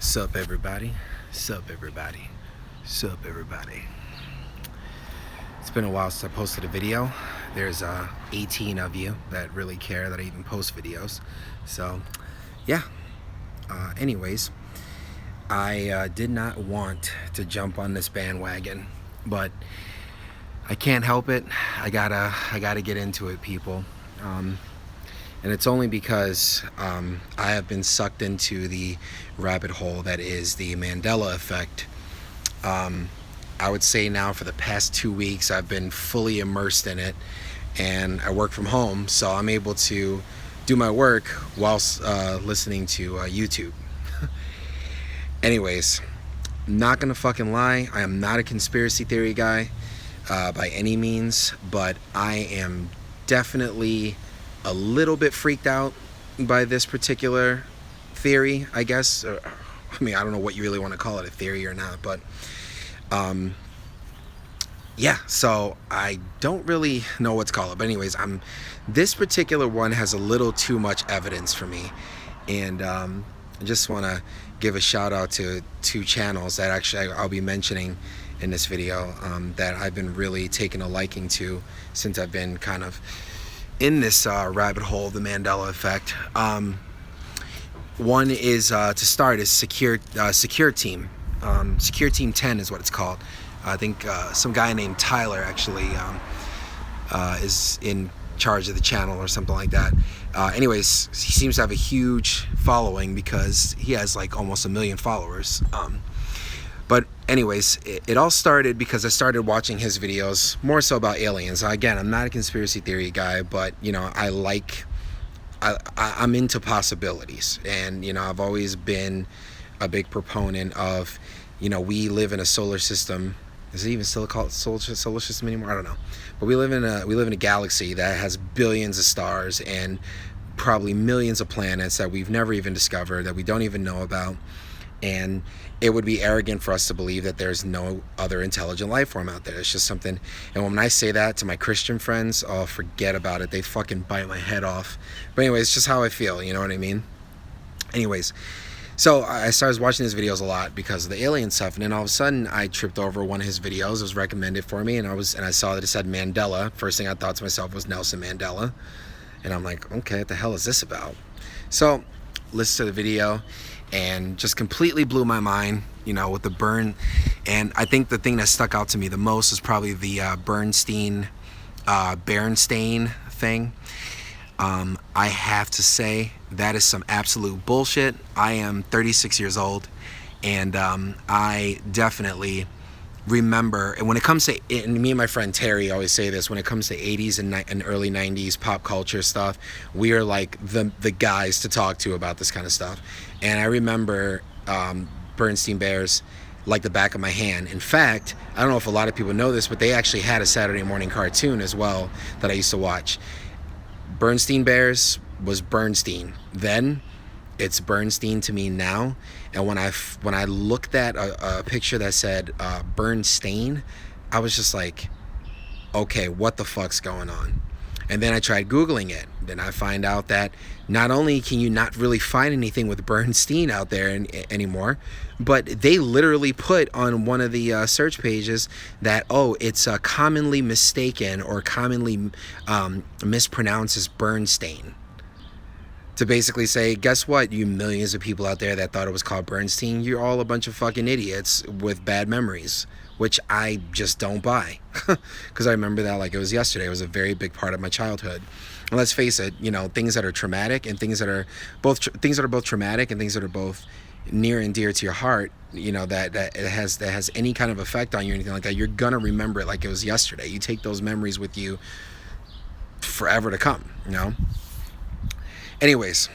Sup everybody, sup everybody, sup everybody. It's been a while since I posted a video. There's 18 of you that really care that I even post videos. So yeah, anyways, I did not want to jump on this bandwagon, but I can't help it. I gotta get into it, people. And it's only because I have been sucked into the rabbit hole that is the Mandela Effect. I would say now for the past 2 weeks I've been fully immersed in it, and I work from home, so I'm able to do my work whilst listening to YouTube. Anyways, not gonna fucking lie, I am not a conspiracy theory guy by any means, but I am definitely a little bit freaked out by this particular theory, I guess. I mean, I don't know what you really want to call it, a theory or not, but yeah, so I don't really know what to call it. But anyways, this particular one has a little too much evidence for me, and I just want to give a shout out to 2 channels that actually I'll be mentioning in this video that I've been really taking a liking to since I've been kind of in this rabbit hole, the Mandela Effect. One is, to start, is Secure Team. Secure Team 10 is what it's called. I think some guy named Tyler actually is in charge of the channel or something like that. Anyways, he seems to have a huge following because he has like almost 1 million followers. But anyways, it all started because I started watching his videos more so about aliens. Again, I'm not a conspiracy theory guy, but you know, I'm into possibilities, and you know, I've always been a big proponent of, you know, we live in a solar system. Is it even still called solar system anymore? I don't know. But we live in a galaxy that has billions of stars and probably millions of planets that we've never even discovered, that we don't even know about. And it would be arrogant for us to believe that there's no other intelligent life form out there. It's just something. And when I say that to my Christian friends, oh, forget about it. They fucking bite my head off. But anyway, it's just how I feel. You know what I mean? Anyways, so I started watching his videos a lot because of the alien stuff. And then all of a sudden, I tripped over one of his videos. It was recommended for me, and I saw that it said Mandela. First thing I thought to myself was Nelson Mandela. And I'm like, okay, what the hell is this about? So, listen to the video, and just completely blew my mind, you know, with the burn. And I think the thing that stuck out to me the most is probably the berenstein thing. I have to say that is some absolute bullshit. I am 36 years old, and I definitely remember, and when it comes to, and me and my friend Terry always say this, when it comes to 80s and early 90s pop culture stuff, we are like the guys to talk to about this kind of stuff. And I remember Bernstein Bears like the back of my hand. In fact, I don't know if a lot of people know this, but they actually had a Saturday morning cartoon as well that I used to watch. Bernstein Bears was Bernstein then. It's Bernstein to me now. And when I looked at a picture that said Bernstein, I was just like, okay, what the fuck's going on? And then I tried Googling it. Then I find out that not only can you not really find anything with Bernstein out there anymore, but they literally put on one of the search pages that, oh, it's commonly mistaken or commonly mispronounced as Bernstein. To basically say, guess what, you millions of people out there that thought it was called Bernstein, you're all a bunch of fucking idiots with bad memories, which I just don't buy. Because I remember that like it was yesterday. It was a very big part of my childhood. And let's face it, you know, things that are traumatic and things that are both traumatic and things that are both near and dear to your heart, you know, that has any kind of effect on you or anything like that, you're gonna remember it like it was yesterday. You take those memories with you forever to come, you know. Anyways,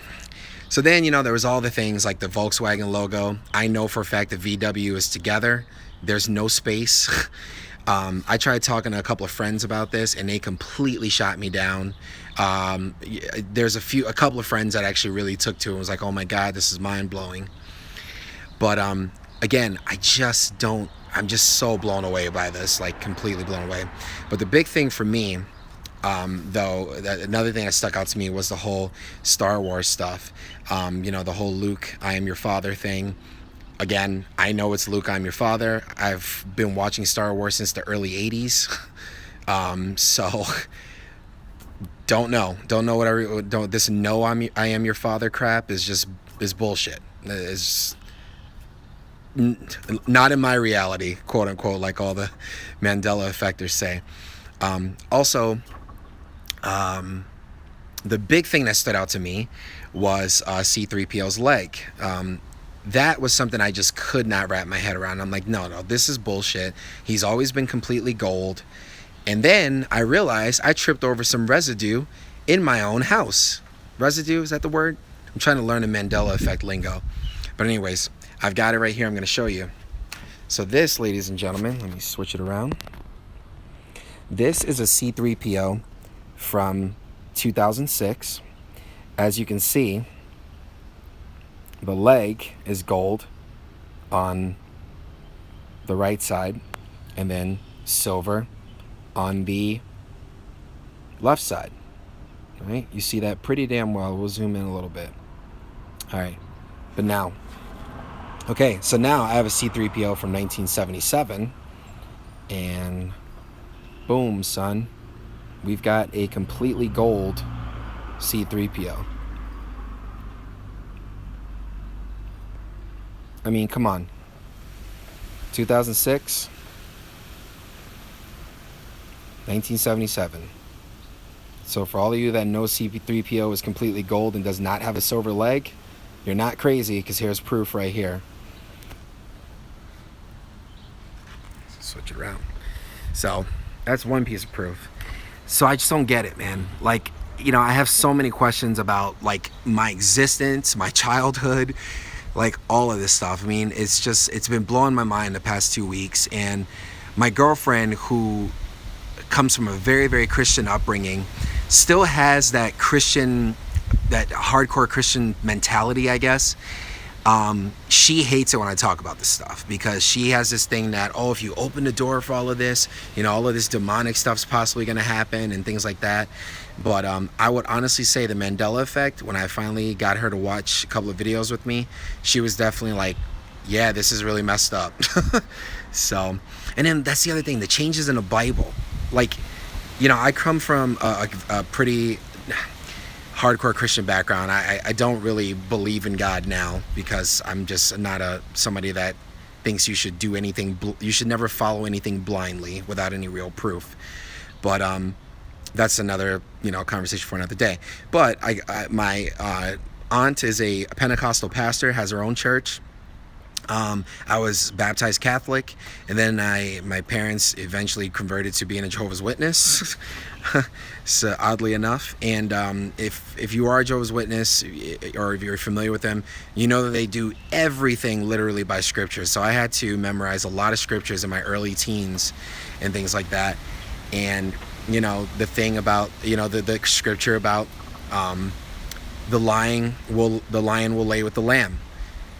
so then, you know, there was all the things like the Volkswagen logo. I know for a fact that VW is together. There's no space. I tried talking to a couple of friends about this, and they completely shot me down. There's a couple of friends that actually really took to it and was like, oh my God, this is mind-blowing. But again, I'm just so blown away by this, like completely blown away. But the big thing for me, though, another thing that stuck out to me was the whole Star Wars stuff. You know, the whole Luke, I am your father thing. Again, I know it's Luke, I'm your father. I've been watching Star Wars since the early 80s. So don't know what don't this no I am your father crap is bullshit. It's not in my reality, quote unquote, like all the Mandela Effectors say. Also, the big thing that stood out to me was C-3PO's leg. That was something I just could not wrap my head around. I'm like, no, this is bullshit. He's always been completely gold. And then I realized I tripped over some residue in my own house. Residue, is that the word? I'm trying to learn the Mandela Effect lingo. But anyways, I've got it right here. I'm going to show you. So this, ladies and gentlemen, let me switch it around. This is a C-3PO from 2006. As you can see, the leg is gold on the right side and then silver on the left side. All right, you see that pretty damn well. We'll zoom in a little bit. All right, but now, okay, so now I have a C-3PO from 1977, and boom, son, we've got a completely gold C-3PO. I mean, come on. 2006, 1977. So for all of you that know C-3PO is completely gold and does not have a silver leg, you're not crazy, because here's proof right here. Switch it around. So that's one piece of proof. So I just don't get it, man. Like, you know, I have so many questions about, like, my existence, my childhood, like all of this stuff. I mean, it's been blowing my mind the past 2 weeks. And my girlfriend, who comes from a very, very Christian upbringing, still has that hardcore Christian mentality, I guess. She hates it when I talk about this stuff, because she has this thing that, oh, if you open the door for all of this, you know, all of this demonic stuff's possibly going to happen and things like that. But I would honestly say the Mandela Effect, when I finally got her to watch a couple of videos with me, she was definitely like, yeah, this is really messed up. So, and then that's the other thing, the changes in the Bible. Like, you know, I come from a pretty hardcore Christian background. I don't really believe in God now, because I'm just not somebody that thinks you should do anything. You should never follow anything blindly without any real proof. But that's another, you know, conversation for another day. But my aunt is a Pentecostal pastor, has her own church. I was baptized Catholic, and then my parents eventually converted to being a Jehovah's Witness. So oddly enough, and if you are a Jehovah's Witness, or if you're familiar with them, you know that they do everything literally by scripture. So I had to memorize a lot of scriptures in my early teens and things like that. And you know, the thing about, you know, the scripture about the lion will lay with the lamb.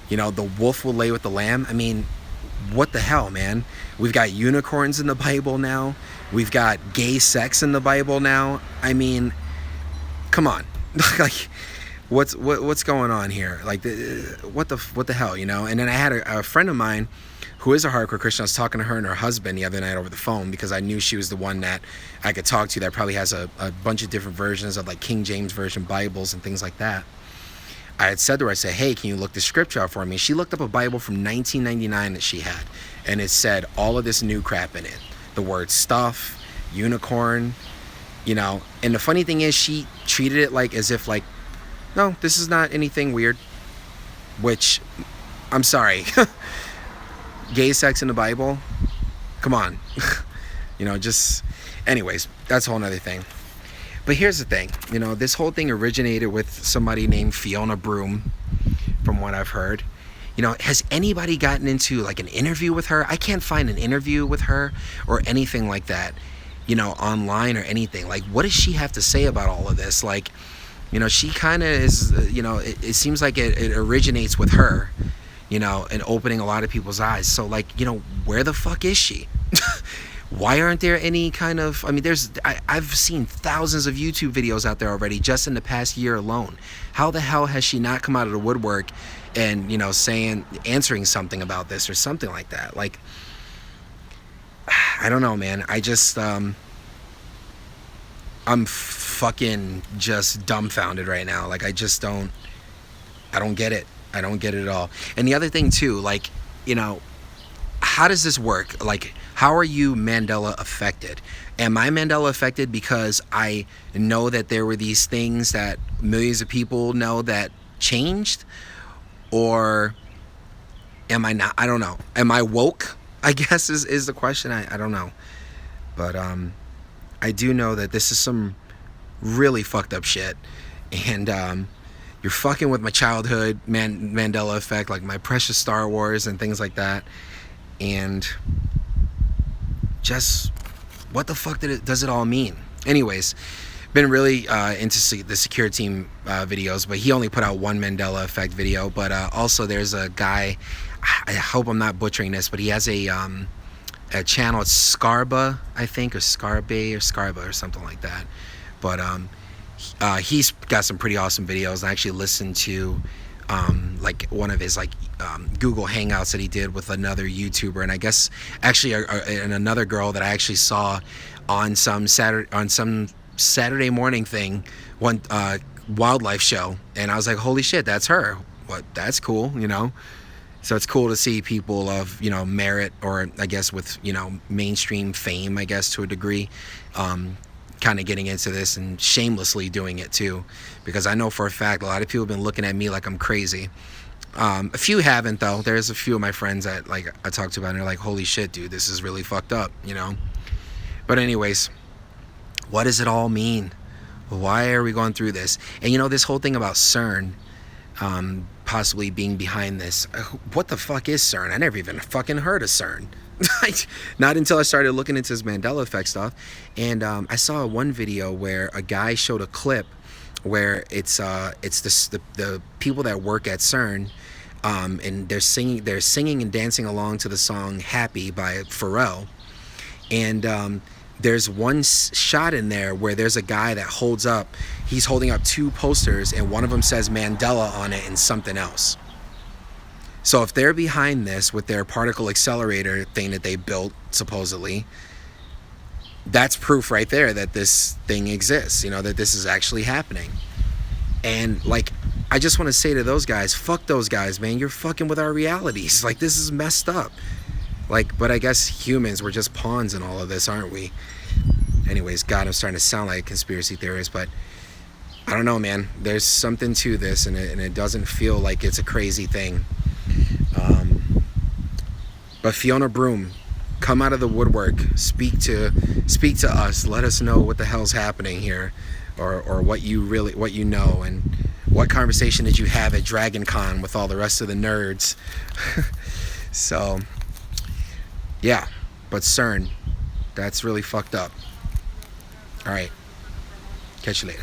You know, the wolf will lay with the lamb. I mean, what the hell, man? We've got unicorns in the Bible now. We've got gay sex in the Bible now. I mean, come on. Like, what's going on here? Like, what the hell, you know? And then I had a friend of mine who is a hardcore Christian. I was talking to her and her husband the other night over the phone, because I knew she was the one that I could talk to that probably has a bunch of different versions of, like, King James Version Bibles and things like that. I had said to her, I said, hey, can you look the scripture out for me? She looked up a Bible from 1999 that she had, and it said all of this new crap in it. The word stuff, unicorn, you know. And the funny thing is, she treated it like as if, like, no, this is not anything weird. Which, I'm sorry. Gay sex in the Bible? Come on. You know, just, anyways, that's a whole nother thing. But here's the thing, you know, this whole thing originated with somebody named Fiona Broom, from what I've heard. You know, has anybody gotten into, like, an interview with her? I can't find an interview with her or anything like that, you know, online or anything. Like, what does she have to say about all of this? Like, you know, she kind of is, you know, it seems like it originates with her, you know, and opening a lot of people's eyes. So, like, you know, where the fuck is she? Why aren't there any kind of, I mean, I've seen thousands of YouTube videos out there already just in the past year alone. How the hell has she not come out of the woodwork and, you know, answering something about this or something like that? Like, I don't know, man. I'm fucking just dumbfounded right now. Like, I don't get it. I don't get it at all. And the other thing too, like, you know, how does this work? Like, how are you Mandela affected? Am I Mandela affected because I know that there were these things that millions of people know that changed? Or am I not? I don't know. Am I woke? I guess is the question. I don't know. But I do know that this is some really fucked up shit. And you're fucking with my childhood Mandela effect, like my precious Star Wars and things like that. And just what the fuck does it all mean? Anyways, been really into the Secure Team videos, but he only put out one Mandela Effect video. But also there's a guy, I hope I'm not butchering this, but he has a channel. It's Scarba, I think, or Scarba or Scarba or something like that. But he's got some pretty awesome videos. I actually listened to like one of his Google Hangouts that he did with another YouTuber, and I guess actually and another girl that I actually saw on some Saturday morning thing, one wildlife show, and I was like, holy shit, that's her. What? That's cool, you know. So it's cool to see people of, you know, merit, or I guess with, you know, mainstream fame, I guess, to a degree, kind of getting into this and shamelessly doing it too, because I know for a fact a lot of people have been looking at me like I'm crazy. A few haven't, though. There's a few of my friends that like I talked to about, and they're like, holy shit, dude, this is really fucked up, you know. But anyways, what does it all mean? Why are we going through this? And you know, this whole thing about CERN possibly being behind this, what the fuck is CERN? I never even fucking heard of CERN. Not until I started looking into this Mandela Effect stuff. And I saw one video where a guy showed a clip where it's the people that work at CERN, and they're singing and dancing along to the song Happy by Pharrell. And there's one shot in there where there's a guy that he's holding up two posters, and one of them says Mandela on it and something else. So if they're behind this with their particle accelerator thing that they built, supposedly, that's proof right there that this thing exists, you know, that this is actually happening. And like, I just want to say to those guys, fuck those guys, man. You're fucking with our realities. Like, this is messed up. Like, but I guess humans, we're just pawns in all of this, aren't we? Anyways, God, I'm starting to sound like a conspiracy theorist, but I don't know, man. There's something to this, and it doesn't feel like it's a crazy thing. But Fiona Broom, come out of the woodwork, speak to us, let us know what the hell's happening here, or what you know, and what conversation did you have at Dragon Con with all the rest of the nerds. So yeah, but CERN, that's really fucked up. All right, catch you later.